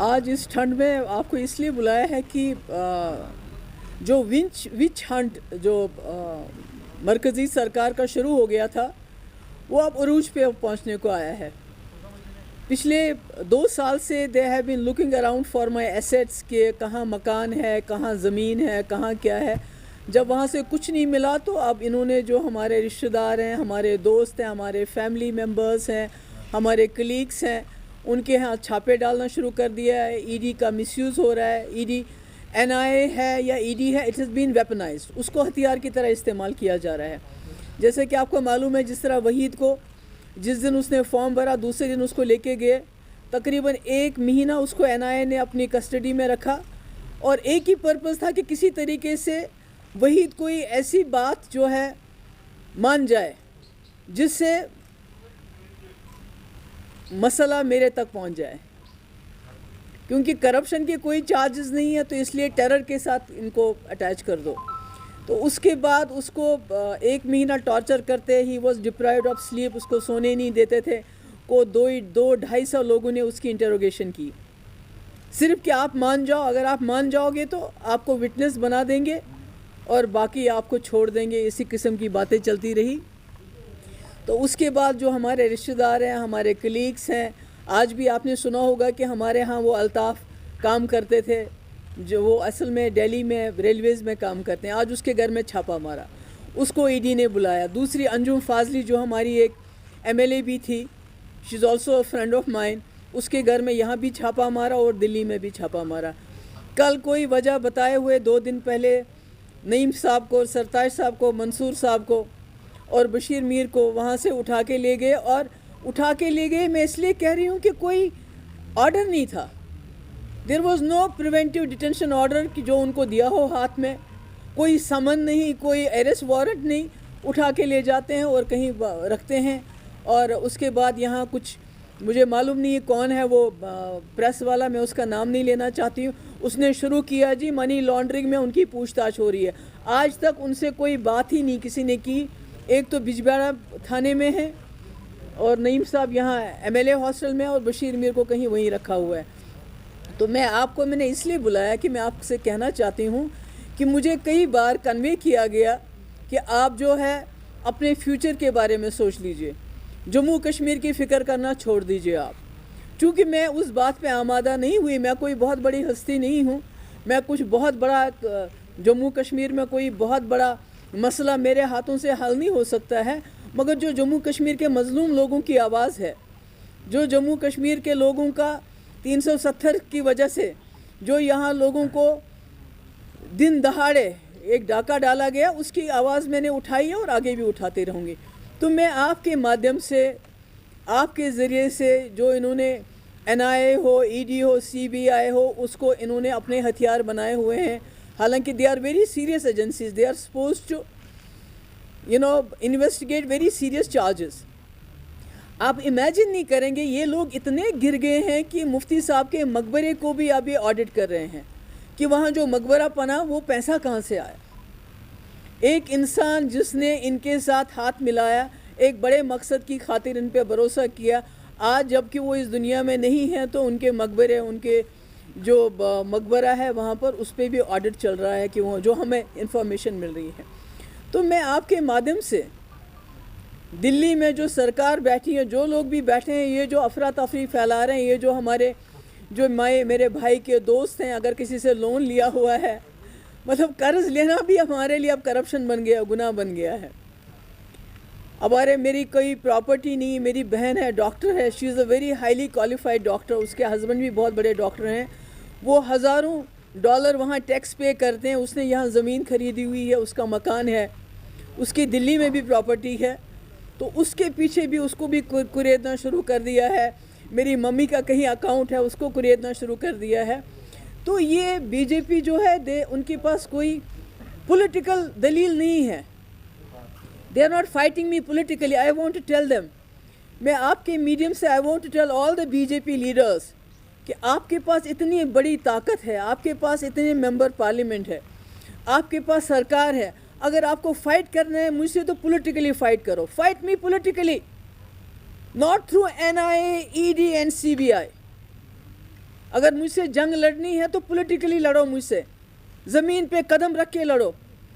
آج اس ٹھنڈ میں آپ کو اس لیے بلایا ہے کہ جو وچ ہنٹ جو مرکزی سرکار کا شروع ہو گیا تھا وہ اب عروج پہ پہنچنے کو آیا ہے. پچھلے 2 سال سے they have been looking around for my assets کہ کہاں مکان ہے, کہاں زمین ہے, کہاں کیا ہے. جب وہاں سے کچھ نہیں ملا تو اب انہوں نے جو ہمارے رشتہ دار ہیں, ہمارے دوست ہیں, ہمارے فیملی ممبرز ہیں, ہمارے کلیگس ہیں, ان کے ہاں چھاپے ڈالنا شروع کر دیا ہے. ای ڈی کا مس یوز ہو رہا ہے. ای ڈی این آئی اے ہے یا ای ڈی ہے, اٹ ہیز بین ویپنائزڈ. اس کو ہتھیار کی طرح استعمال کیا جا رہا ہے. جیسے کہ آپ کو معلوم ہے, جس طرح وحید کو جس دن اس نے فارم بھرا دوسرے دن اس کو لے کے گئے, تقریباً 1 مہینہ اس کو این آئی اے نے اپنی کسٹڈی میں رکھا, اور ایک ہی پرپز تھا کہ کسی طریقے سے وحید کوئی ایسی بات جو ہے مان جائے جس سے مسئلہ میرے تک پہنچ جائے. کیونکہ کرپشن کے کوئی چارجز نہیں ہے تو اس لیے ٹیرر کے ساتھ ان کو اٹیچ کر دو. تو اس کے بعد اس کو 1 مہینہ ٹارچر کرتے, he was deprived of sleep, اس کو سونے نہیں دیتے تھے. کو 200-250 لوگوں نے اس کی انٹروگیشن کی, صرف کہ آپ مان جاؤ. اگر آپ مان جاؤ گے تو آپ کو وٹنس بنا دیں گے اور باقی آپ کو چھوڑ دیں گے. اسی قسم کی باتیں چلتی رہی. تو اس کے بعد جو ہمارے رشتہ دار ہیں, ہمارے کلیگس ہیں, آج بھی آپ نے سنا ہوگا کہ ہمارے ہاں وہ الطاف کام کرتے تھے جو وہ اصل میں دہلی میں ریلویز میں کام کرتے ہیں. آج اس کے گھر میں چھاپا مارا, اس کو ای ڈی نے بلایا. دوسری انجم فاضلی جو ہماری ایک ایم ایل اے بھی تھی, she is also a friend of mine, اس کے گھر میں یہاں بھی چھاپا مارا اور دلی میں بھی چھاپا مارا. کل کوئی وجہ بتائے ہوئے 2 دن پہلے نعیم صاحب کو, سرتاج صاحب کو, منصور صاحب کو اور بشیر میر کو وہاں سے اٹھا کے لے گئے. اور اٹھا کے لے گئے میں اس لیے کہہ رہی ہوں کہ کوئی آرڈر نہیں تھا. There was no preventive detention order کہ جو ان کو دیا ہو ہاتھ میں, کوئی سمن نہیں, کوئی ایرسٹ وارنٹ نہیں. اٹھا کے لے جاتے ہیں اور کہیں رکھتے ہیں. اور اس کے بعد یہاں کچھ مجھے معلوم نہیں ہے کون ہے وہ پریس والا, میں اس کا نام نہیں لینا چاہتی ہوں, اس نے شروع کیا جی منی لانڈرنگ میں ان کی پوچھ تاچھ ہو رہی ہے. آج تک ان سے کوئی بات ہی نہیں کسی نے کی. ایک تو بجبیڑا تھانے میں ہے اور نعیم صاحب یہاں ایم ایل اے ہاسٹل میں, اور بشیر میر کو کہیں وہیں رکھا ہوا ہے. تو میں نے اس لیے بلایا کہ میں آپ سے کہنا چاہتی ہوں کہ مجھے کئی بار کنوے کیا گیا کہ آپ جو ہے اپنے فیوچر کے بارے میں سوچ لیجئے, جموں کشمیر کی فکر کرنا چھوڑ دیجئے آپ. چونکہ میں اس بات پہ آمادہ نہیں ہوئی, میں کوئی بہت بڑی ہستی نہیں ہوں, میں کچھ بہت بڑا جموں کشمیر میں کوئی بہت بڑا مسئلہ میرے ہاتھوں سے حل نہیں ہو سکتا ہے. مگر جو جموں کشمیر کے مظلوم لوگوں کی آواز ہے, جو جموں کشمیر کے لوگوں کا 370 کی وجہ سے جو یہاں لوگوں کو دن دہاڑے ایک ڈاکہ ڈالا گیا, اس کی آواز میں نے اٹھائی ہے اور آگے بھی اٹھاتے رہوں گی. تو میں آپ کے مادھیم سے, آپ کے ذریعے سے, جو انہوں نے این آئی اے ہو, ای ڈی ہو, سی بی آئی ہو, اس کو انہوں نے اپنے ہتھیار بنائے ہوئے ہیں. حالانکہ they are very serious agencies, they are suppose to investigate very serious charges. آپ امیجن نہیں کریں گے یہ لوگ اتنے گر گئے ہیں کہ مفتی صاحب کے مقبرے کو بھی ابھی آڈٹ کر رہے ہیں کہ وہاں جو مقبرہ بنا وہ پیسہ کہاں سے آیا. ایک انسان جس نے ان کے ساتھ ہاتھ ملایا, ایک بڑے مقصد کی خاطر ان پہ بھروسہ کیا, آج جب کہ وہ اس دنیا میں نہیں ہیں تو ان کے مقبرے, ان کے جو مقبرہ ہے وہاں پر اس پہ بھی آڈٹ چل رہا ہے کہ وہ جو ہمیں انفارمیشن مل رہی ہے. تو میں آپ کے مادھیم سے دلی میں جو سرکار بیٹھی ہے, جو لوگ بھی بیٹھے ہیں, یہ جو افراتفری پھیلا رہے ہیں, یہ جو ہمارے جو میرے بھائی کے دوست ہیں, اگر کسی سے لون لیا ہوا ہے, مطلب قرض لینا بھی ہمارے لیے اب کرپشن بن گیا, گناہ بن گیا ہے. میری کوئی پراپرٹی نہیں, میری بہن ہے, ڈاکٹر ہے, she is a very highly qualified doctor, اس کے ہسبینڈ بھی بہت بڑے ڈاکٹر ہیں, وہ ہزاروں ڈالر وہاں ٹیکس پے کرتے ہیں. اس نے یہاں زمین خریدی ہوئی ہے, اس کا مکان ہے, اس کی دلی میں بھی پراپرٹی ہے. تو اس کے پیچھے بھی اس کو بھی کریدنا شروع کر دیا ہے. میری ممی کا کہیں اکاؤنٹ ہے, اس کو کریدنا شروع کر دیا ہے. تو یہ بی جے پی جو ہے ان کے پاس کوئی پولیٹیکل دلیل نہیں ہے. They are not fighting me politically. I want to tell them, میں آپ کے میڈیم سے I want to tell all the B J P leaders کہ آپ کے پاس اتنی بڑی طاقت ہے, آپ کے پاس اتنے ممبر پارلیمنٹ ہے, آپ کے پاس سرکار ہے. اگر آپ کو فائٹ کرنا ہے مجھ سے تو پولیٹیکلی فائٹ کرو. Fight me politically, not through NIA, ED and CBI. اگر مجھ سے جنگ لڑنی ہے تو پولیٹیکلی لڑو مجھ سے، زمین پہ قدم رکھ کے لڑو.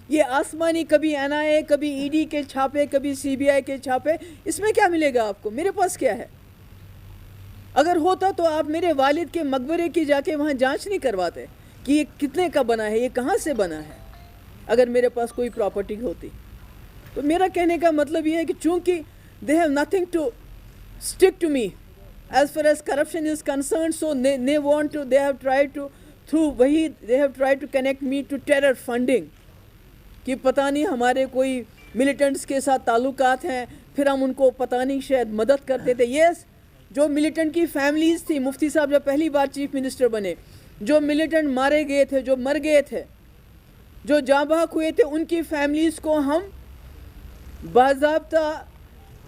یہ آسمانی کبھی NIA، کبھی ED کے چھاپے، کبھی CBI کے چھاپے، اس میں کیا ملے گا آپ کو؟ میرے پاس کیا ہے؟ اگر ہوتا تو آپ میرے والد کے مقبرے کی جا کے وہاں جانچ نہیں کرواتے کہ یہ کتنے کا بنا ہے، یہ کہاں سے بنا ہے، اگر میرے پاس کوئی پراپرٹی ہوتی. تو میرا کہنے کا مطلب یہ ہے کہ چونکہ they have nothing to stick to me as far as corruption is concerned, so they have tried to through they have tried to connect me to terror funding. کہ پتہ نہیں ہمارے کوئی ملیٹنٹس کے ساتھ تعلقات ہیں، پھر ہم ان کو پتہ نہیں شاید مدد کرتے تھے. یس، جو ملیٹنٹ کی فیملیز تھی، مفتی صاحب جب پہلی بار چیف منسٹر بنے، جو ملیٹنٹ مارے گئے تھے، جو مر گئے تھے، جو جاں بحق ہوئے تھے، ان کی فیملیز کو ہم باضابطہ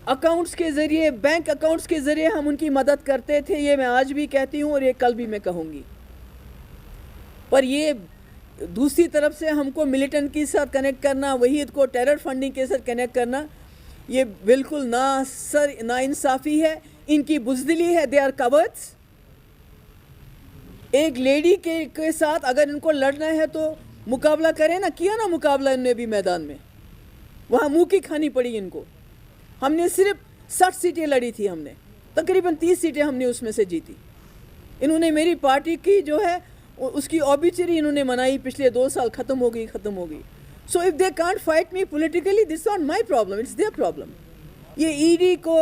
اکاؤنٹس کے ذریعے، بینک اکاؤنٹس کے ذریعے ہم ان کی مدد کرتے تھے. یہ میں آج بھی کہتی ہوں اور یہ کل بھی میں کہوں گی. پر یہ دوسری طرف سے ہم کو ملیٹنٹ کے ساتھ کنیکٹ کرنا، وحید کو ٹیرر فنڈنگ کے ساتھ کنیکٹ کرنا، یہ بالکل نا انصافی ہے. ان کی بزدلی ہے. They are cowards. ایک لیڈی کے ساتھ اگر ان کو لڑنا ہے تو مقابلہ کریں نا. کیا نا مقابلہ انہوں نے بھی میدان میں، وہاں منہ کی کھانی پڑی ان کو. ہم نے صرف 60 سیٹیں لڑی تھی، ہم نے تقریباً 30 سیٹیں ہم نے اس میں سے جیتی. انہوں نے میری پارٹی کی جو ہے اس کی اوبیچری انہوں نے منائی، پچھلے 2 سال ختم ہو گئی. So if they can't fight me politically, this not my problem, it's their problem. یہ ED کو،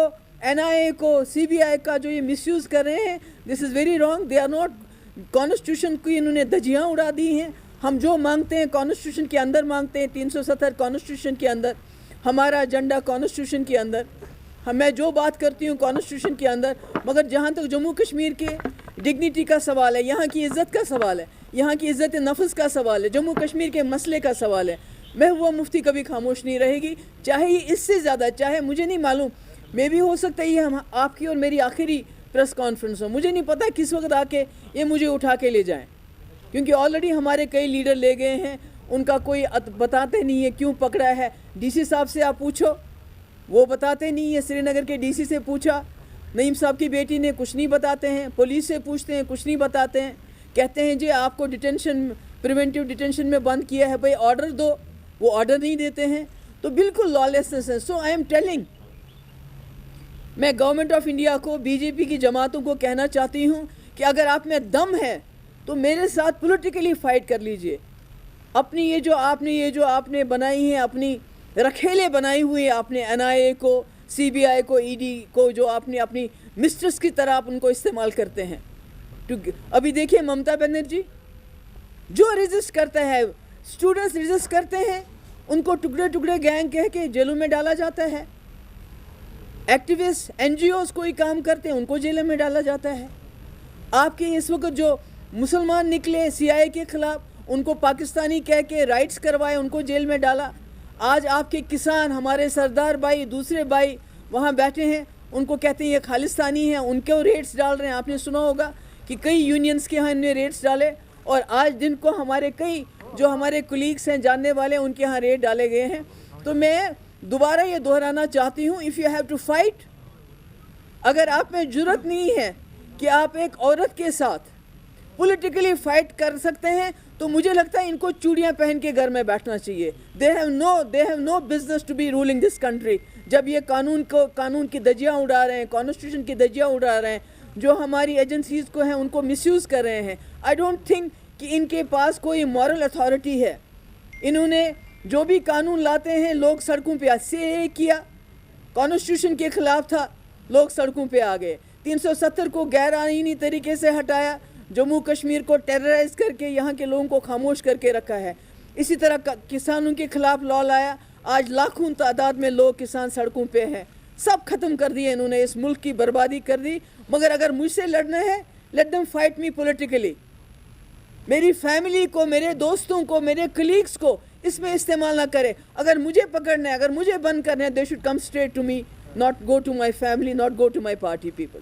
NIA کو، CBI کا جو یہ مس یوز کر رہے ہیں، this is very wrong. They are not. Constitution کی انہوں نے دھجیاں اڑا دی ہیں. ہم جو مانگتے ہیں کانسٹیٹیوشن کے اندر مانگتے ہیں. 370 کانسٹیٹیوشن کے اندر، ہمارا ایجنڈا کانسٹیٹیوشن کے اندر، میں جو بات کرتی ہوں کانسٹیٹیوشن کے اندر. مگر جہاں تک جموں کشمیر کے ڈگنیٹی کا سوال ہے، یہاں کی عزت کا سوال ہے، یہاں کی عزت نفس کا سوال ہے، جموں کشمیر کے مسئلے کا سوال ہے، محبوبہ مفتی کبھی خاموش نہیں رہے گی. چاہے یہ اس سے زیادہ، چاہے مجھے نہیں معلوم، میں بھی ہو سکتا ہے یہ آپ کی اور میری آخری پریس کانفرنس ہو. مجھے نہیں پتا کس وقت آ کے یہ مجھے اٹھا کے لے جائیں، کیونکہ آلریڈی ہمارے کئی لیڈر لے گئے ہیں. ان کا کوئی بتاتے نہیں ہے کیوں پکڑا ہے. DC صاحب سے آپ پوچھو، وہ بتاتے نہیں ہیں. سری نگر کے DC سے پوچھا، نعیم صاحب کی بیٹی نے، کچھ نہیں بتاتے ہیں. پولیس سے پوچھتے ہیں، کچھ نہیں بتاتے ہیں. کہتے ہیں جی آپ کو پریونٹیو ڈیٹینشن میں بند کیا ہے، بھائی آرڈر دو. وہ آرڈر نہیں دیتے ہیں. تو بالکل لالیسنس ہے. سو آئی ایم ٹیلنگ، میں گورنمنٹ آف انڈیا کو، BJP کی جماعتوں کو کہنا چاہتی ہوں کہ اگر آپ میں دم ہے تو میرے ساتھ پولیٹیکلی فائٹ کر لیجئے. اپنی یہ جو آپ نے بنائی ہیں، اپنی رکھیلے بنائی ہوئی آپ نے NIA کو، CBI کو، ED کو، جو آپ نے اپنی مسٹرس کی طرح آپ ان کو استعمال کرتے ہیں. ابھی دیکھیں ممتا بنرجی جو رجسٹ کرتا ہے، اسٹوڈنٹس رجسٹ کرتے ہیں، ان کو ٹکڑے ٹکڑے گینگ کہہ کے جیلوں میں ڈالا جاتا ہے. ایکٹیوسٹ NGOs کوئی کام کرتے ہیں، ان کو جیلوں میں ڈالا جاتا ہے. آپ کے اس وقت جو مسلمان نکلے CIA کے خلاف، ان کو پاکستانی کہہ کے رائٹس کروائے، ان کو جیل میں ڈالا. آج آپ کے کسان، ہمارے سردار بھائی، دوسرے بھائی وہاں بیٹھے ہیں، ان کو کہتے ہیں یہ خالستانی ہیں، ان کو ریٹس ڈال رہے ہیں. آپ نے سنا ہوگا کہ کئی یونینز کے ہاں ان نے ریٹس ڈالے، اور آج دن کو ہمارے کئی جو ہمارے کولیگس ہیں، جاننے والے، ان کے ہاں ریٹ ڈالے گئے ہیں. تو میں دوبارہ یہ دہرانا چاہتی ہوں، if you have to fight, اگر آپ میں جرت نہیں ہے کہ آپ ایک عورت کے ساتھ پولیٹیکلی فائٹ کر سکتے ہیں، تو مجھے لگتا ہے ان کو چوڑیاں پہن کے گھر میں بیٹھنا چاہیے. they have no business to be ruling this country. جب یہ قانون کی دھجیاں اڑا رہے ہیں، کانسٹیٹیوشن کی دھجیاں اڑا رہے ہیں، جو ہماری ایجنسیز کو ہیں ان کو مس یوز کر رہے ہیں. آئی ڈونٹ تھنک کہ ان کے پاس کوئی مورل اتھارٹی ہے. انہوں نے جو بھی قانون لاتے ہیں، لوگ سڑکوں پہ CAA کیا، کانسٹیٹیوشن کے خلاف تھا، لوگ سڑکوں پہ آ گئے. 370 کو غیر آئینی طریقے سے ہٹایا، جموں کشمیر کو ٹیررائز کر کے یہاں کے لوگوں کو خاموش کر کے رکھا ہے. اسی طرح کسانوں کے خلاف لا لایا، آج لاکھوں تعداد میں لوگ کسان سڑکوں پہ ہیں. سب ختم کر دیے انہوں نے، اس ملک کی بربادی کر دی. مگر اگر مجھ سے لڑنا ہے، let them fight me politically. میری فیملی کو، میرے دوستوں کو، میرے کلیگس کو اس میں استعمال نہ کرے. اگر مجھے پکڑنا ہے، اگر مجھے بند کرنا ہے، they should come straight to me, not go to my family, not go to my party people.